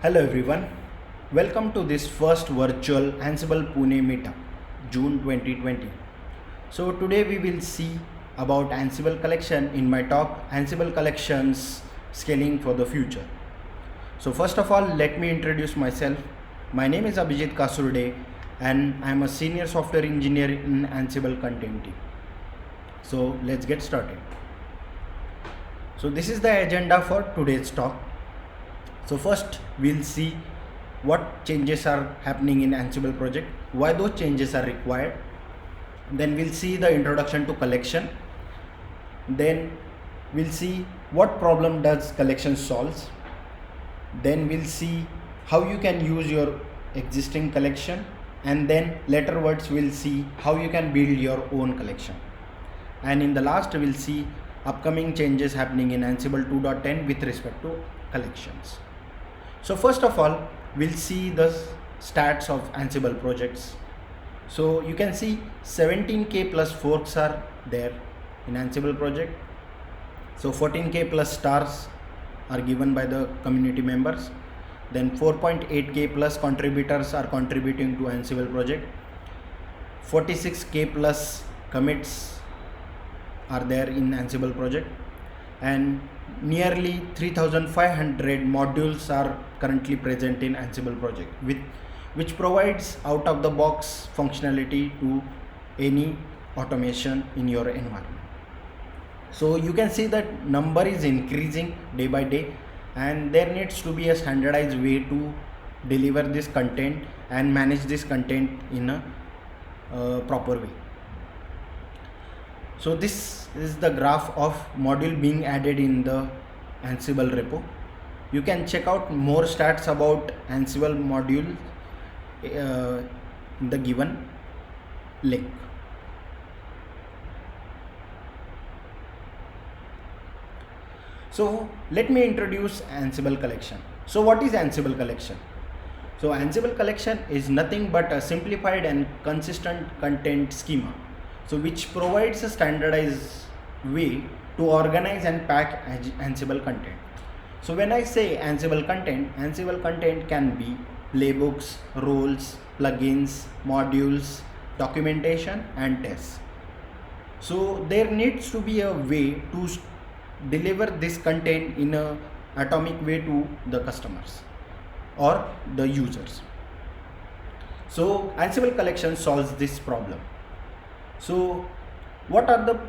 Hello everyone, welcome to this first virtual Ansible Pune meetup, June 2020. So today we will see about Ansible collection in my talk, Ansible collections scaling for the future. So first of all, let me introduce myself. My name is Abhijit Kasurde and I am a senior software engineer in Ansible content team. So let's get started. So this is the agenda for today's talk. So first we'll see what changes are happening in Ansible project, why those changes are required. Then we'll see the introduction to collection. Then we'll see what problem does collection solves. Then we'll see how you can use your existing collection, and then laterwards we'll see how you can build your own collection. And in the last we'll see upcoming changes happening in Ansible 2.10 with respect to collections. So first of all, we'll see the stats of Ansible projects. So you can see 17k plus forks are there in Ansible project. So 14k plus stars are given by the community members. Then 4.8k plus contributors are contributing to Ansible project. 46k plus commits are there in Ansible project, and nearly 3500 modules are currently present in Ansible project, which provides out of the box functionality to any automation in your environment. So you can see that number is increasing day by day, and there needs to be a standardized way to deliver this content and manage this content in a proper way. So this is the graph of module being added in the Ansible repo. You can check out more stats about Ansible module in the given link. So let me introduce Ansible collection. So what is Ansible collection? So Ansible collection is nothing but a simplified and consistent content schema, so which provides a standardized way to organize and pack Ansible content. So when I say Ansible content can be playbooks, roles, plugins, modules, documentation and tests. So there needs to be a way to deliver this content in a atomic way to the customers or the users. So Ansible collection solves this problem. So what are the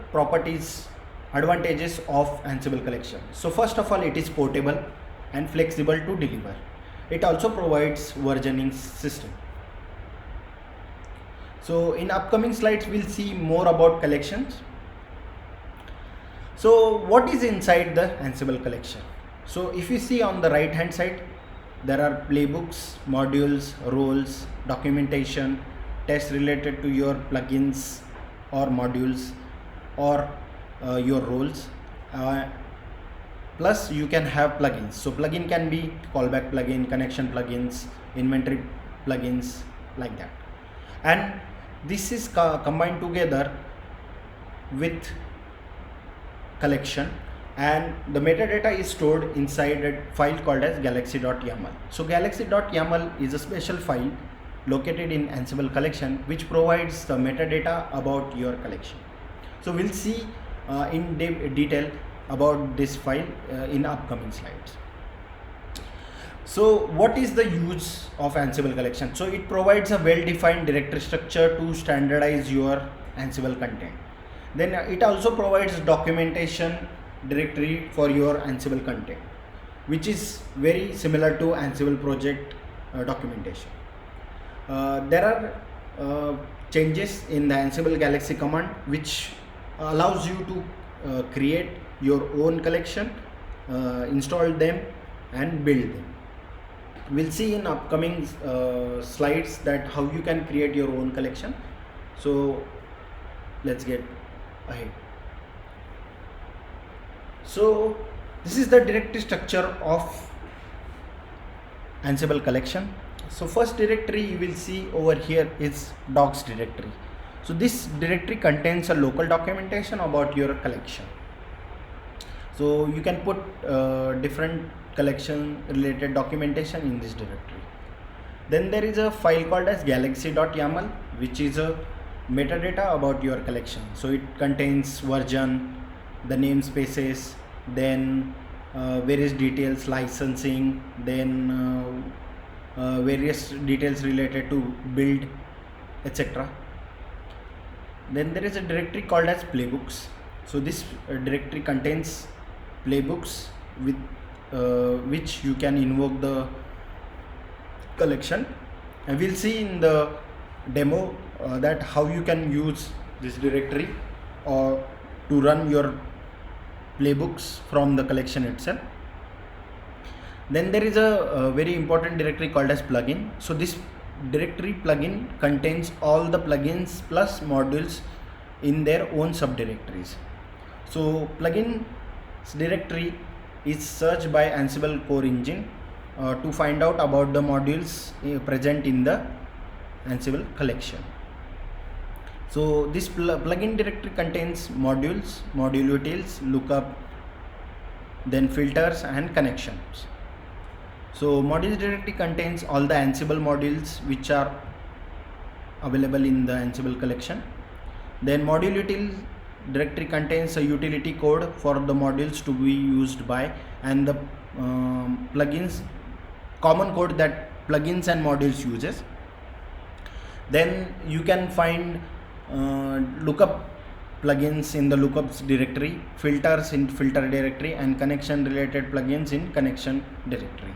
advantages of Ansible collection? So first of all, it is portable and flexible to deliver. It also provides versioning system. So in upcoming slides we'll see more about collections. So what is inside the Ansible collection? So if you see on the right hand side, there are playbooks, modules, roles, documentation, tests related to your plugins or modules or your roles, plus you can have plugins. So plugin can be callback plugin, connection plugins, inventory plugins, like that, and this is combined together with collection, and the metadata is stored inside a file called as galaxy.yaml. So galaxy.yaml is a special file located in Ansible collection which provides the metadata about your collection. So we'll see in detail about this file in upcoming slides. So what is the use of Ansible collection? So it provides a well-defined directory structure to standardize your Ansible content. Then it also provides documentation directory for your Ansible content, which is very similar to Ansible project documentation. There are changes in the Ansible Galaxy command which allows you to create your own collection, install them and build them. We'll see in upcoming slides that how you can create your own collection. So let's get ahead. So this is the directory structure of Ansible collection. So first directory you will see over here is docs directory. So this directory contains a local documentation about your collection. So you can put different collection related documentation in this directory. Then there is a file called as galaxy.yaml, which is a metadata about your collection. So it contains version, the namespaces, then various details, licensing, then various details related to build, etc. Then there is a directory called as playbooks. So this directory contains playbooks with which you can invoke the collection, and we'll see in the demo that how you can use this directory or to run your playbooks from the collection itself. Then there is a very important directory called as plugin. So this directory plugin contains all the plugins plus modules in their own subdirectories. So plugins directory is searched by Ansible core engine to find out about the modules present in the Ansible collection. So this plugin directory contains modules, module utils, lookup, then filters and connections. So modules directory contains all the Ansible modules which are available in the Ansible collection. Then module util directory contains a utility code for the modules to be used by, and the plugins common code that plugins and modules uses. Then you can find lookup plugins in the lookups directory, filters in filter directory, and connection related plugins in connection directory.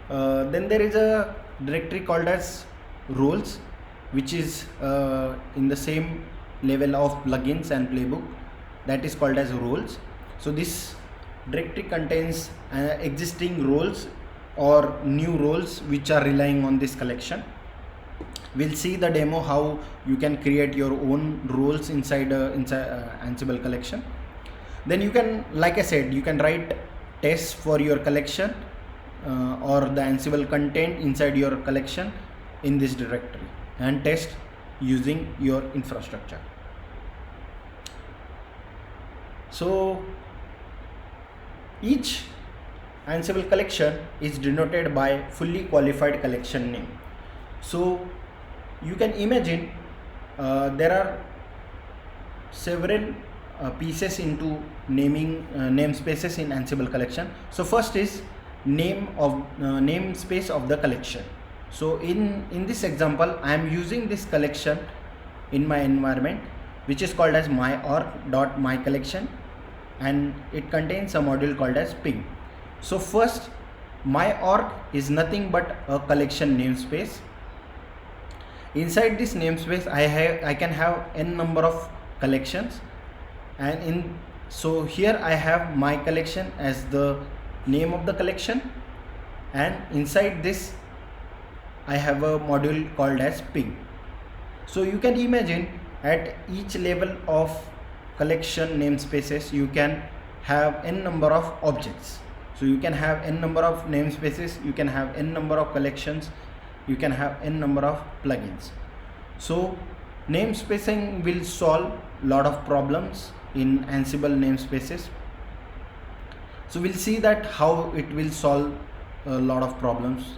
Then there is a directory called as roles, which is in the same level of plugins and playbook, that is called as roles. So this directory contains existing roles or new roles which are relying on this collection. We'll see the demo how you can create your own roles inside Ansible collection. Then you can, like I said, you can write tests for your collection or the Ansible content inside your collection in this directory and test using your infrastructure. So each Ansible collection is denoted by fully qualified collection name. So you can imagine there are several pieces into naming namespaces in Ansible collection. So first is namespace of the collection. So in this example, I am using this collection in my environment, which is called as myorg.mycollection, and it contains a module called as ping. So first, myorg is nothing but a collection namespace. Inside this namespace, I can have n number of collections, and so here I have my collection as the name of the collection, and inside this I have a module called as ping. So you can imagine at each level of collection namespaces you can have n number of objects. So you can have n number of namespaces, you can have n number of collections, you can have n number of plugins. So namespacing will solve a lot of problems in Ansible namespaces. So we'll see that how it will solve a lot of problems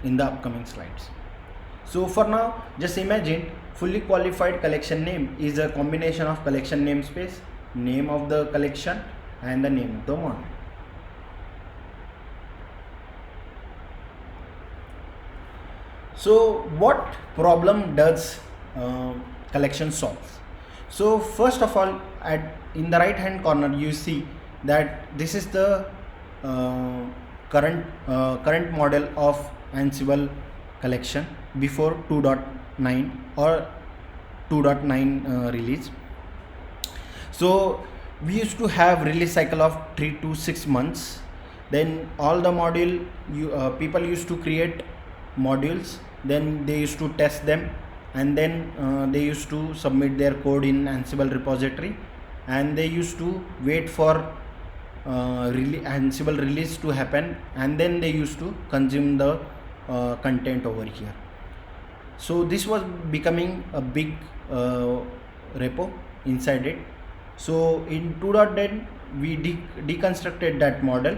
in the upcoming slides. So for now, just imagine fully qualified collection name is a combination of collection namespace, name of the collection, and the name of the module. So what problem does collection solve? So first of all, in the right hand corner you see that this is the current model of Ansible collection before 2.9 or 2.9 release. So we used to have release cycle of 3 to 6 months. Then all the module people used to create modules, then they used to test them, and then they used to submit their code in Ansible repository, and they used to wait for Ansible release to happen, and then they used to consume the content over here. So this was becoming a big repo inside it. So in 2.10 we deconstructed that model.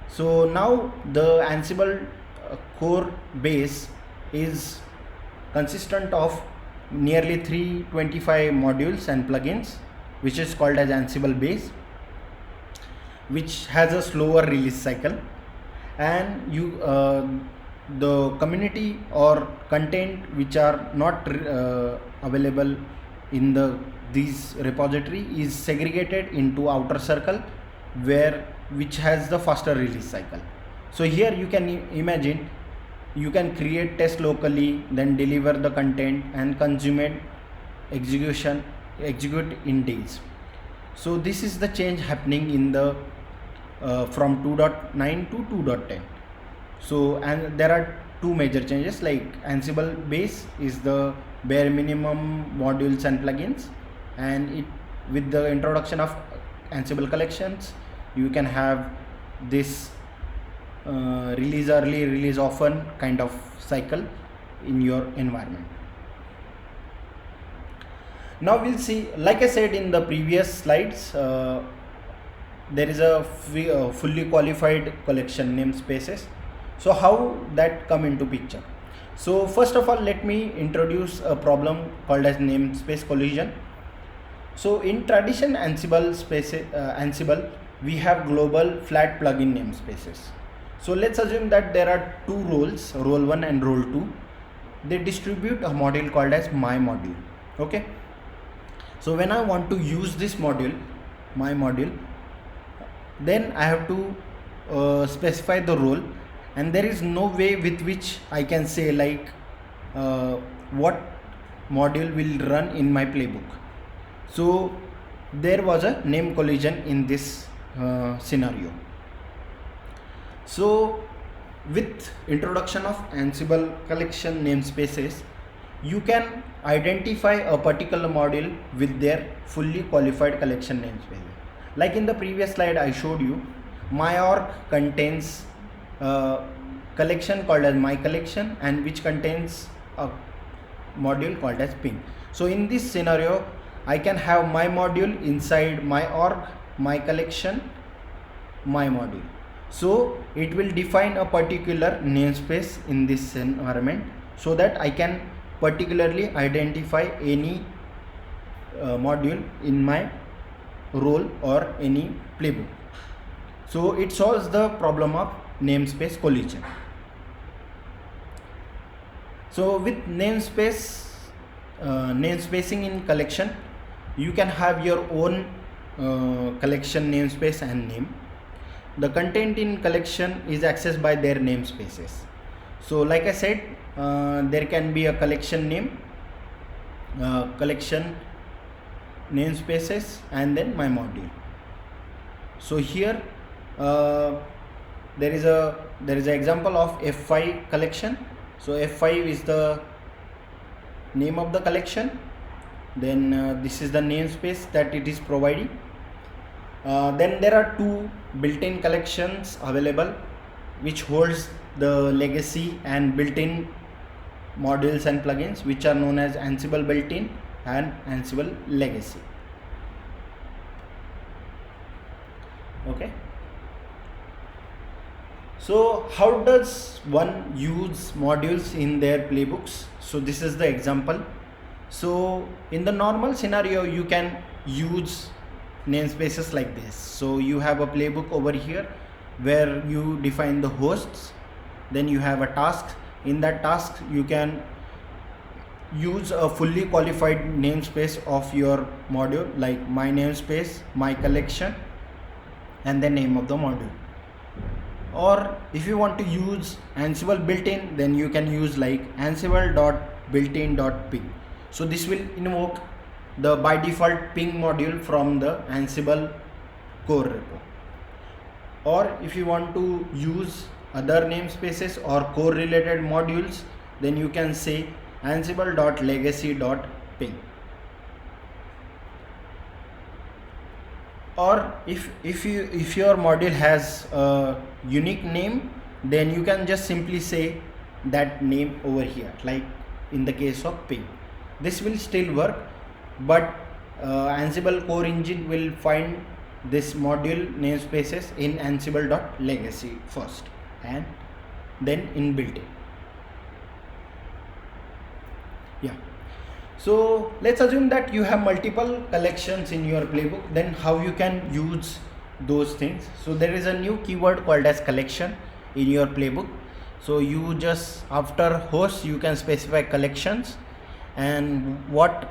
So now the Ansible core base is consistent of nearly 325 modules and plugins, which is called as Ansible base, which has a slower release cycle, and the community or content which are not available in these repository is segregated into outer circle, which has the faster release cycle. So here you can imagine, you can create test locally, then deliver the content and consume it, execute in days. So this is the change happening in the from 2.9 to 2.10. So, and there are two major changes, like Ansible base is the bare minimum modules and plugins, and with the introduction of Ansible collections, you can have this release early, release often kind of cycle in your environment. Now we'll see, like I said in the previous slides, there is a fully qualified collection namespaces. So how that come into picture? So first of all, let me introduce a problem called as namespace collision. So in tradition Ansible, we have global flat plugin namespaces. So let's assume that there are two roles, role 1 and role 2. They distribute a module called as my module. Okay. So when I want to use this module, my module, then I have to specify the role, and there is no way with which I can say like what module will run in my playbook. So there was a name collision in this scenario. So with introduction of Ansible collection namespaces, you can identify a particular module with their fully qualified collection namespace. Like in the previous slide I showed you, my org contains a collection called as my collection, and which contains a module called as ping. So in this scenario, I can have my module inside my org, my collection, my module. So it will define a particular namespace in this environment, so that I can particularly identify any module in my role or any playbook. So it solves the problem of namespace collision. So with namespacing in collection, you can have your own collection namespace and name. The content in collection is accessed by their namespaces. So like I said, there can be a collection name, collection namespaces, and then my module. So here there is an example of F5 collection. So F5 is the name of the collection, then this is the namespace that it is providing. Then there are two built-in collections available, which holds the legacy and built-in modules and plugins, which are known as Ansible built-in and Ansible legacy. Okay. So how does one use modules in their playbooks? So this is the example. So in the normal scenario, you can use namespaces like this. So you have a playbook over here where you define the hosts, then you have a task. In that task, you can use a fully qualified namespace of your module, like my namespace, my collection, and the name of the module. Or if you want to use Ansible built-in, then you can use like ansible.builtin.ping. So this will invoke the by default ping module from the Ansible core repo. Or if you want to use other namespaces or core related modules, then you can say ansible.legacy.ping. Or if your module has a unique name, then you can just simply say that name over here, like in the case of ping. This will still work, but Ansible core engine will find this module namespaces in ansible.legacy first and then in built-in. Yeah. So let's assume that you have multiple collections in your playbook. Then how you can use those things? So there is a new keyword called as collection in your playbook. So you just, after host, you can specify collections, and what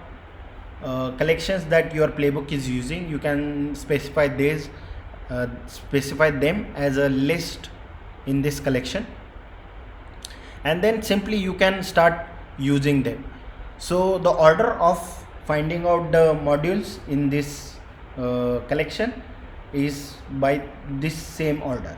collections that your playbook is using, you can specify them as a list in this collection, and then simply you can start using them. So the order of finding out the modules in this collection is by this same order.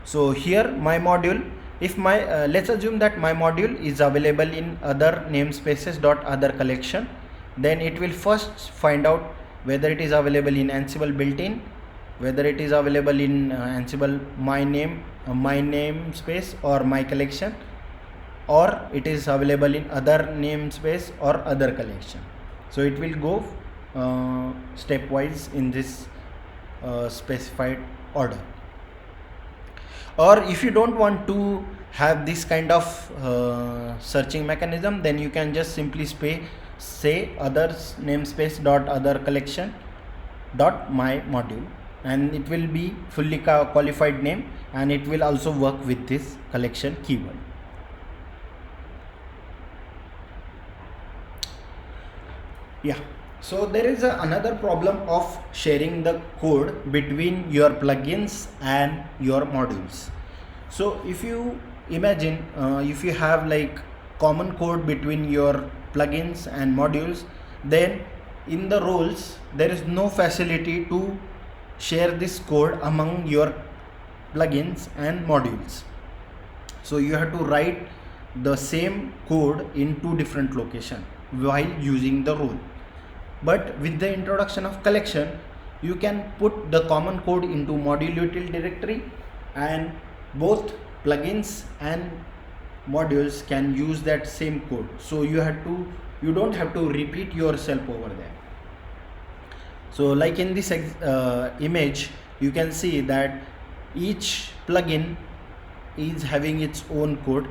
So here my module, if my let's assume that my module is available in other namespaces dot other collection, then it will first find out whether it is available in Ansible built-in, whether it is available in Ansible my namespace or my collection, or it is available in other namespace or other collection. So it will go stepwise in this specified order. Or if you don't want to have this kind of searching mechanism, then you can just simply say others namespace dot other collection dot my module, and it will be fully qualified name, and it will also work with this collection keyword. Yeah. So there is another problem of sharing the code between your plugins and your modules. So if you imagine, if you have like common code between your plugins and modules, then in the roles there is no facility to share this code among your plugins and modules. So you have to write the same code in two different locations while using the role. But with the introduction of collection, you can put the common code into module util directory, and both plugins and modules can use that same code. So you don't have to repeat yourself over there. So like in this image, you can see that each plugin is having its own code,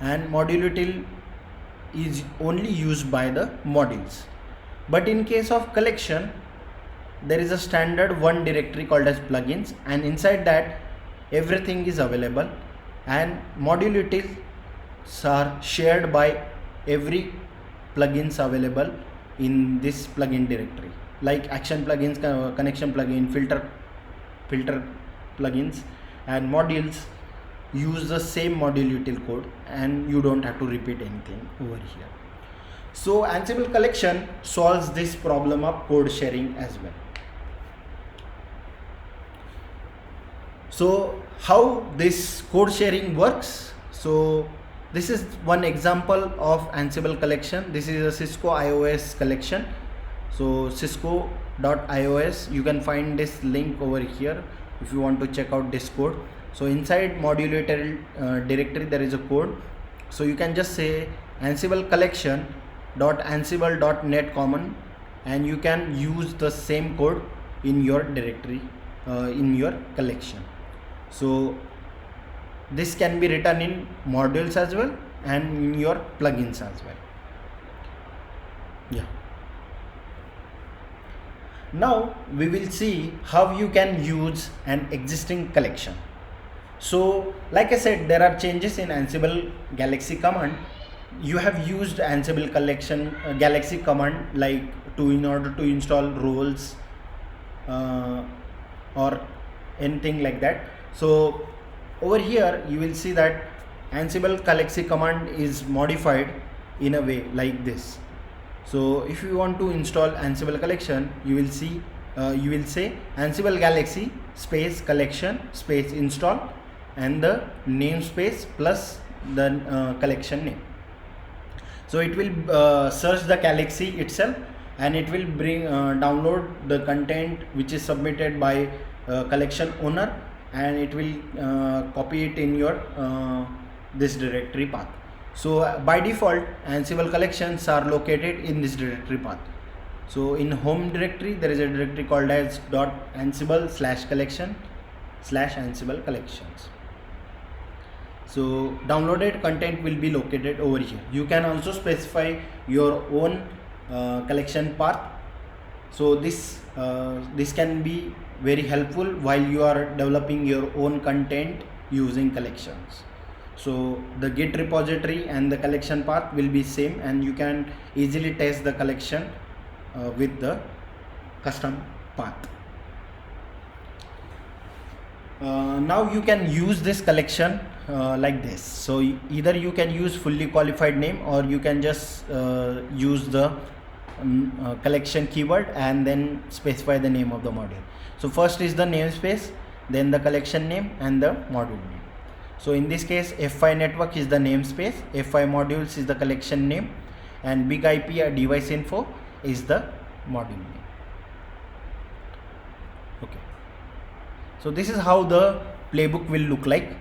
and module util is only used by the modules. But in case of collection, there is a standard one directory called as plugins, and inside that everything is available, and module utils are shared by every plugins available in this plugin directory, like action plugins, connection plugin, filter plugins, and modules use the same module util code, and you don't have to repeat anything over here. So Ansible collection solves this problem of code sharing as well. So how this code sharing works? So this is one example of Ansible collection. This is a Cisco IOS collection. So cisco.ios, you can find this link over here if you want to check out this code. So inside module util directory there is a code. So you can just say Ansible collection .ansible.net common, and you can use the same code in your directory, in your collection. So this can be written in modules as well and in your plugins as well. Yeah. Now we will see how you can use an existing collection. So like I said, there are changes in Ansible Galaxy command. You have used Ansible collection Galaxy command like in order to install roles or anything like that. So over here you will see that Ansible Galaxy command is modified in a way like this. So if you want to install Ansible collection, you will say Ansible Galaxy space collection space install, and the namespace plus the collection name. So it will search the Galaxy itself, and it will download the content which is submitted by collection owner, and it will copy it in your this directory path. So by default Ansible collections are located in this directory path. So in home directory there is a directory called as .ansible/collection/ansible collections. So downloaded content will be located over here. You can also specify your own collection path. So this can be very helpful while you are developing your own content using collections. So the Git repository and the collection path will be same, and you can easily test the collection with the custom path. Now you can use this collection like this. So either you can use fully qualified name, or you can just use the collection keyword and then specify the name of the module. So first is the namespace, then the collection name and the module name. So in this case, F5 network is the namespace, F5 modules is the collection name, and big IP or device info is the module name. Okay. So this is how the playbook will look like.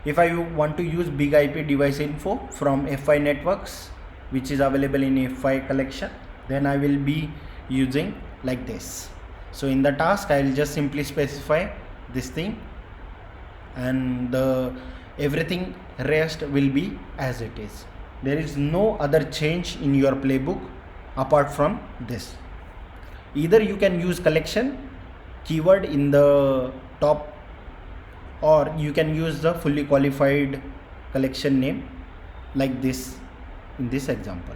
If I want to use big IP device info from F5 networks, which is available in F5 collection, then I will be using like this. So in the task, I will just simply specify this thing, and everything rest will be as it is. There is no other change in your playbook apart from this. Either you can use collection keyword in the top, or you can use the fully qualified collection name like this in this example.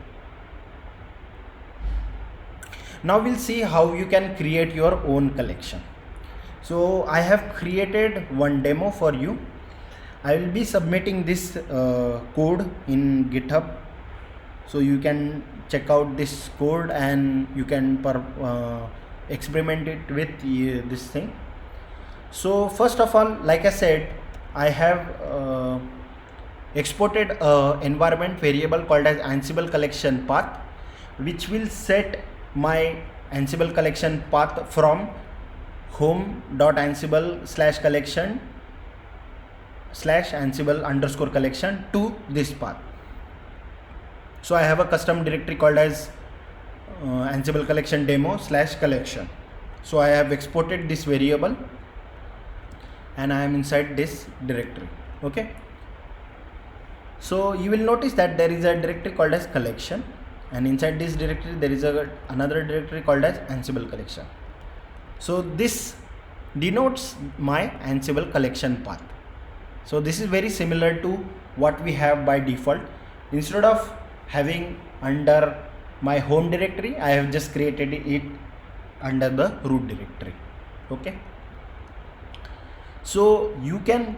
Now we'll see how you can create your own collection. So I have created one demo for you. I will be submitting this code in GitHub, so you can check out this code and you can experiment it with this thing. So first of all, like I said, I have exported a environment variable called as Ansible collection path, which will set my Ansible collection path from home.ansible/collection/Ansible_collection to this path. So I have a custom directory called as Ansible collection demo/collection. So I have exported this variable and I am inside this directory. Okay. So you will notice that there is a directory called as collection, and inside this directory there is another directory called as Ansible collection. So this denotes my Ansible collection path. So this is very similar to what we have by default. Instead of having under my home directory, I have just created it under the root directory. Okay. So you can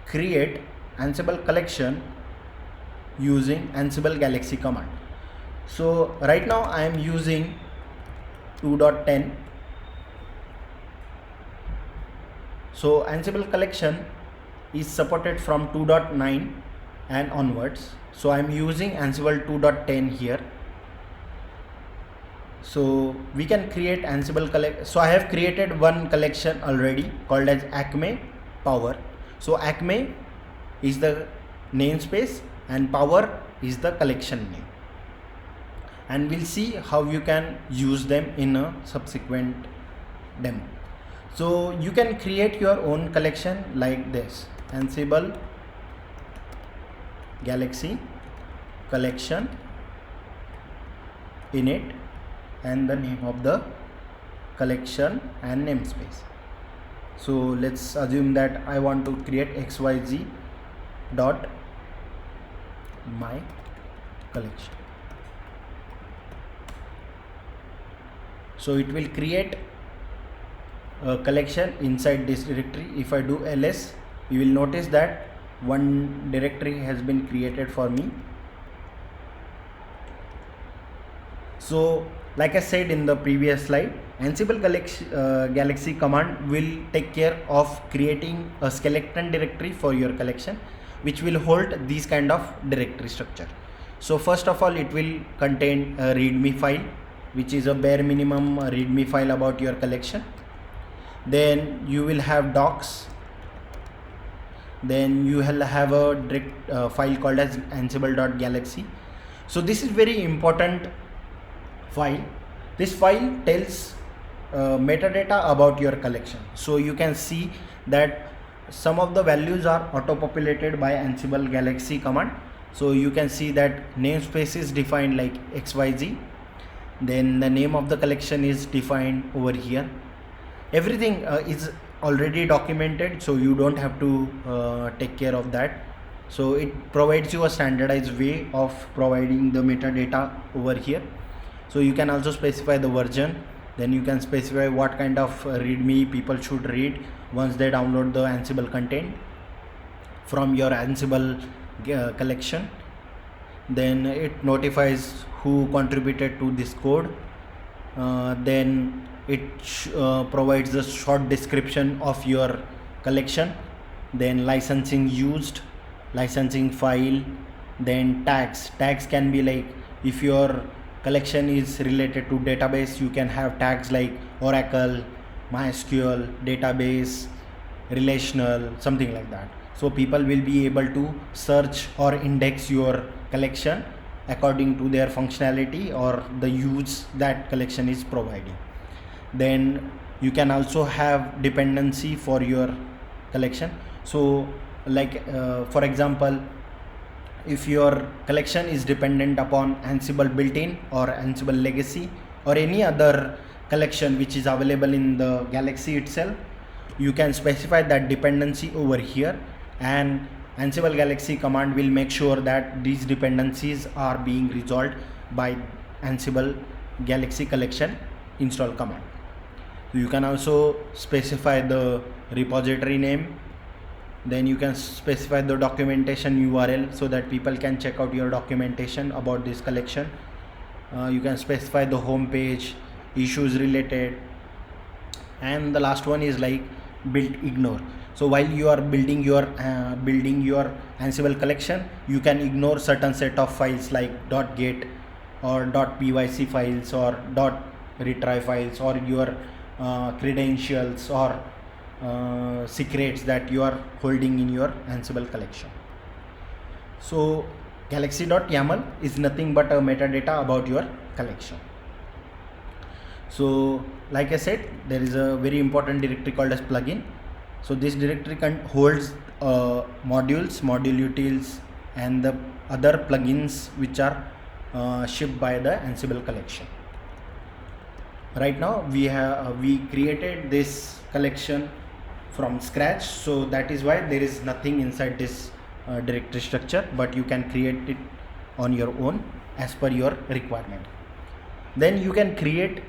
create Ansible collection using Ansible Galaxy command. So right now I am using 2.10. So Ansible collection is supported from 2.9 and onwards. So I am using Ansible 2.10 here. So we can create Ansible collection. So I have created one collection already called as Acme Power. So Acme is the namespace and Power is the collection name. And we'll see how you can use them in a subsequent demo. So you can create your own collection like this: Ansible Galaxy collection init and the name of the collection and namespace. So let's assume that I want to create xyz dot my collection. So it will create a collection inside this directory. If I do ls, you will notice that one directory has been created for me. So like I said in the previous slide, Ansible Galaxy command will take care of creating a skeleton directory for your collection, which will hold these kind of directory structure. So first of all, it will contain a readme file, which is a bare minimum readme file about your collection. Then you will have docs. Then you will have a direct file called as ansible.galaxy. So this is very important file. This file tells metadata about your collection. So you can see that some of the values are auto populated by Ansible Galaxy command. So you can see that namespace is defined like XYZ, then the name of the collection is defined over here. Everything is already documented, so you don't have to take care of that. So it provides you a standardized way of providing the metadata over here. So you can also specify the version, then you can specify what kind of readme people should read once they download the Ansible content from your Ansible collection. Then it notifies who contributed to this code. Then it provides a short description of your collection, then licensing used, licensing file, then tags can be like, if your collection is related to database, you can have tags like Oracle, MySQL, database, relational, something like that. So people will be able to search or index your collection according to their functionality or the use that collection is providing. Then you can also have dependency for your collection. So like for example, if your collection is dependent upon Ansible built-in or Ansible legacy or any other collection which is available in the Galaxy itself, you can specify that dependency over here, and Ansible Galaxy command will make sure that these dependencies are being resolved by Ansible Galaxy collection install command. You can also specify the repository name, then you can specify the documentation URL so that people can check out your documentation about this collection. You can specify the home page, issues related, and the last one is like build ignore. So while you are building your Ansible collection, you can ignore certain set of files like .get or .pyc files or .retry files or your credentials or secrets that you are holding in your Ansible collection. So galaxy.yaml is nothing but a metadata about your collection. So like I said, there is a very important directory called as plugin. So this directory holds modules, module utils, and the other plugins which are shipped by the Ansible collection. Right now we created this collection from scratch, so that is why there is nothing inside this directory structure, but you can create it on your own as per your requirement. Then you can create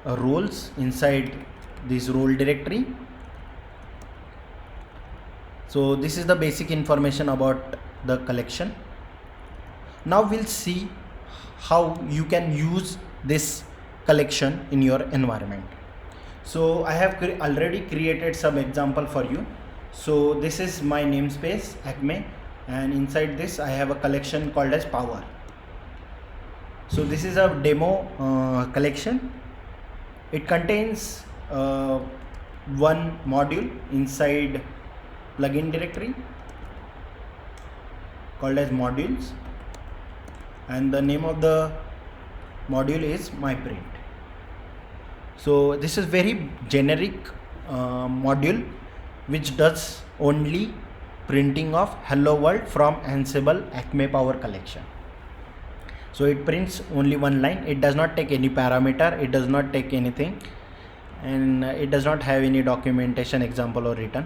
roles inside this role directory. So this is the basic information about the collection. Now we'll see how you can use this collection in your environment. So I have already created some example for you. So this is my namespace Acme, and inside this I have a collection called as power. So this is a demo collection. It contains one module inside plugin directory called as modules, and the name of the module is myprint. So this is very generic module which does only printing of hello world from Ansible Acme power collection. So it prints only one line, it does not take any parameter, it does not take anything, and it does not have any documentation example or written.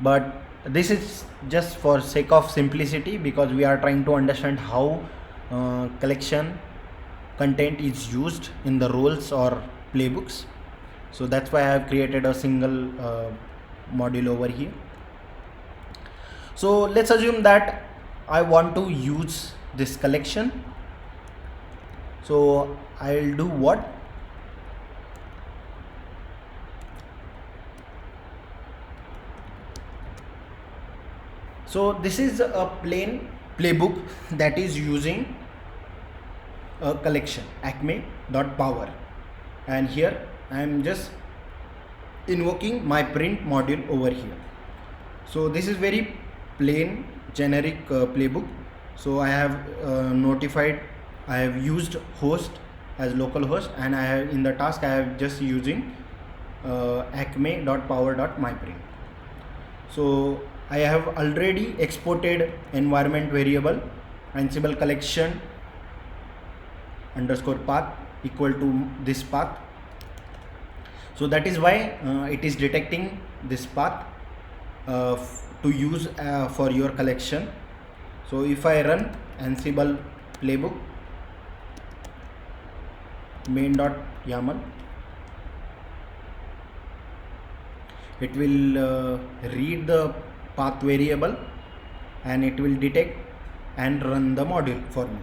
But this is just for sake of simplicity, because we are trying to understand how collection content is used in the roles or playbooks. So that's why I have created a single module over here. So let's assume that I want to use this collection. So I'll do what? So this is a plain playbook that is using a collection acme.power, and here I am just invoking my print module over here. So this is very plain generic playbook. So I have notified, I have used host as localhost, and I have in the task I have just using acme.power.myprint. So I have already exported environment variable Ansible collection underscore path equal to this path. So that is why it is detecting this path to use for your collection. So if I run Ansible playbook main.yaml, it will read the path variable and it will detect and run the module for me.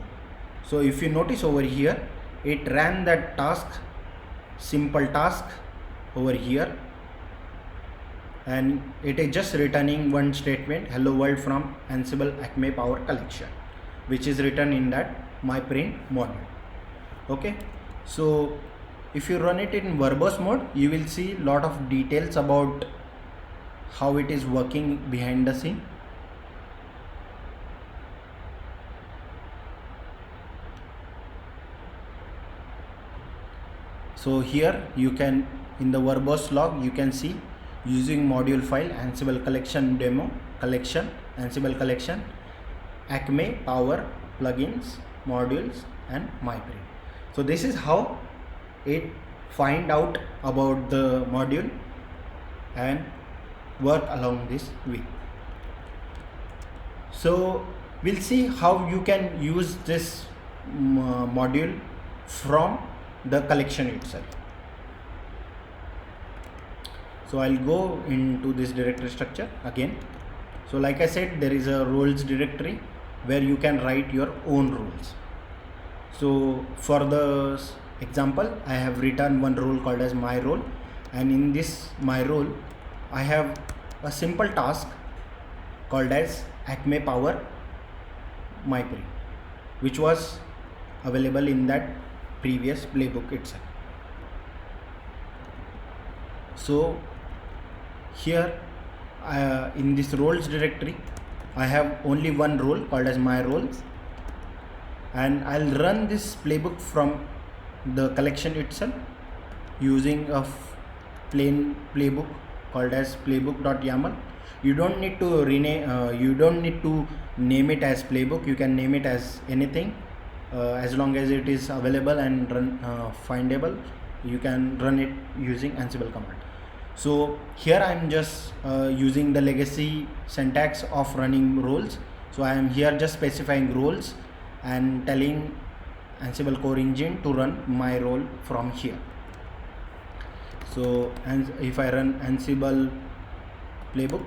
So if you notice over here, it ran that task, simple task over here, and it is just returning one statement, hello world from Ansible Acme Power collection, which is written in that myprint module. Okay, so if you run it in verbose mode, you will see lot of details about how it is working behind the scene. So here you can, in the verbose log, you can see using module file Ansible collection demo collection, Ansible collection, Acme Power plugins, modules, and myprint. So this is how it find out about the module and work along this way. So we'll see how you can use this module from the collection itself. So I'll go into this directory structure again. So like I said, there is a roles directory where you can write your own roles. So for the example, I have written one role called as my role, and in this my role I have a simple task called as Acme Power myprint, which was available in that previous playbook itself. So here in this roles directory, I have only one role called as my roles, and I'll run this playbook from the collection itself using a plain playbook called as playbook.yaml. You don't need to rename, you don't need to name it as playbook. You can name it as anything as long as it is available and findable. You can run it using Ansible command. So here I am just using the legacy syntax of running roles. So I am here just specifying roles and telling Ansible core engine to run my role from here. So and if I run Ansible playbook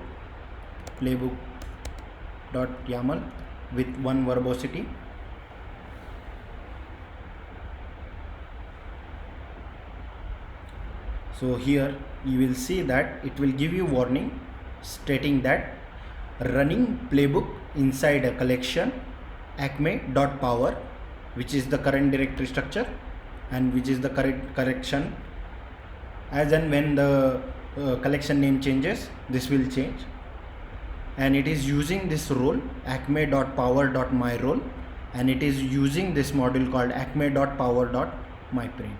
playbook.yaml with one verbosity, so here you will see that it will give you warning stating that running playbook inside a collection acme.power, which is the current directory structure and which is the correct correction. As and when the collection name changes, this will change, and it is using this role acme.power.myrole, and it is using this module called acme.power.myprint,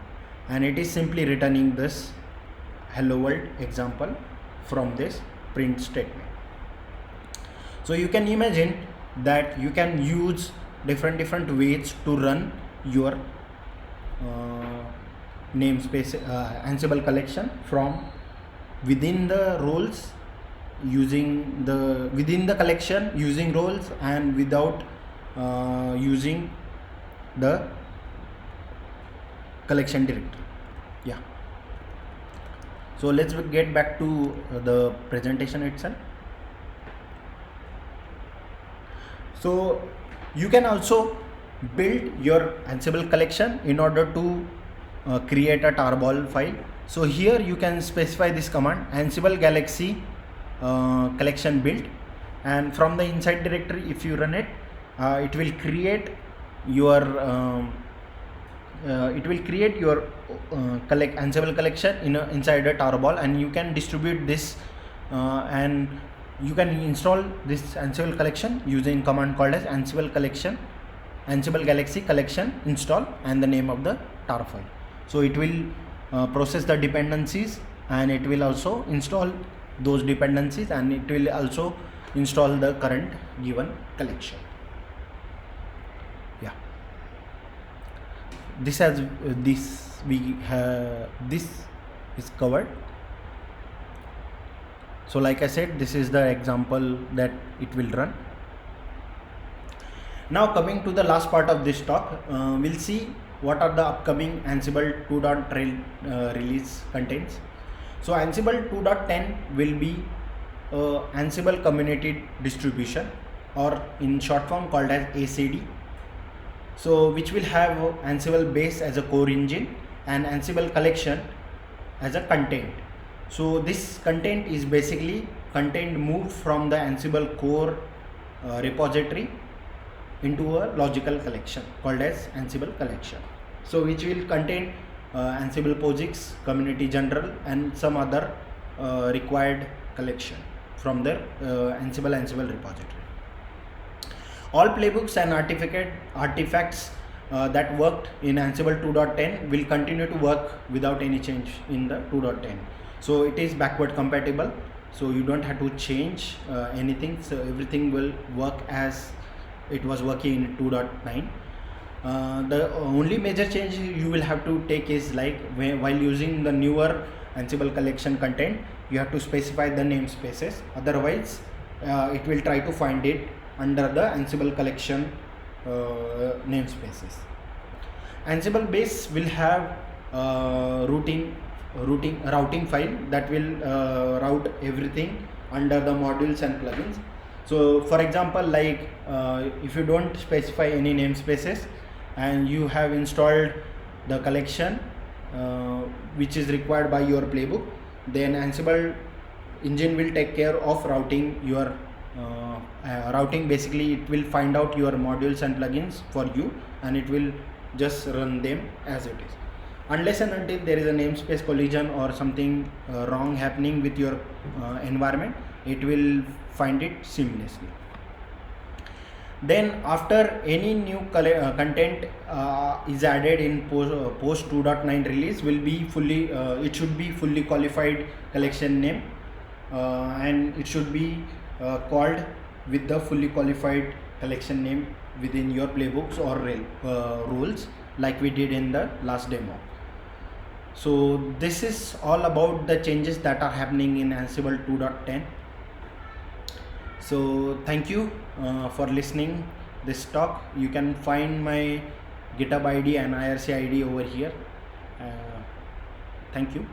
and it is simply returning this hello world example from this print statement. So you can imagine that you can use different ways to run your namespace Ansible collection from within the roles, using the within the collection using roles, and without using the collection directory. Yeah. So let's get back to the presentation itself. So you can also build your Ansible collection in order to create a tarball file. So here you can specify this command Ansible Galaxy collection build, and from the inside directory, if you run it, it will create your Ansible collection inside a tarball, and you can distribute this and you can install this Ansible collection using command called as Ansible Galaxy collection install and the name of the tar file. So it will process the dependencies, and it will also install those dependencies, and it will also install the current given collection. Yeah, this has this is covered. So like I said, this is the example that it will run. Now coming to the last part of this talk, we'll see what are the upcoming Ansible 2.0 release contains. So Ansible 2.10 will be Ansible Community Distribution, or in short form called as ACD. So which will have Ansible base as a core engine and Ansible collection as a content. So this content is basically content moved from the Ansible core repository into a logical collection called as Ansible collection. So which will contain Ansible POSIX, Community General, and some other required collection from their Ansible repository. All playbooks and artifacts that worked in Ansible 2.10 will continue to work without any change in the 2.10. So it is backward compatible, so you don't have to change anything, so everything will work as it was working in 2.9. The only major change you will have to take is like while using the newer Ansible collection content, you have to specify the namespaces, otherwise it will try to find it under the Ansible collection namespaces. Ansible base will have routing file that will route everything under the modules and plugins. So for example, like if you don't specify any namespaces and you have installed the collection which is required by your playbook, then Ansible engine will take care of routing your routing. Basically it will find out your modules and plugins for you, and it will just run them as it is, unless and until there is a namespace collision or something wrong happening with your environment, it will find it seamlessly. Then after any new content is added in post 2.9 release, will be fully it should be fully qualified collection name, and it should be called with the fully qualified collection name within your playbooks or rules, like we did in the last demo. So this is all about the changes that are happening in Ansible 2.10. So thank you for listening this talk. You can find my GitHub ID and IRC ID over here. Thank you.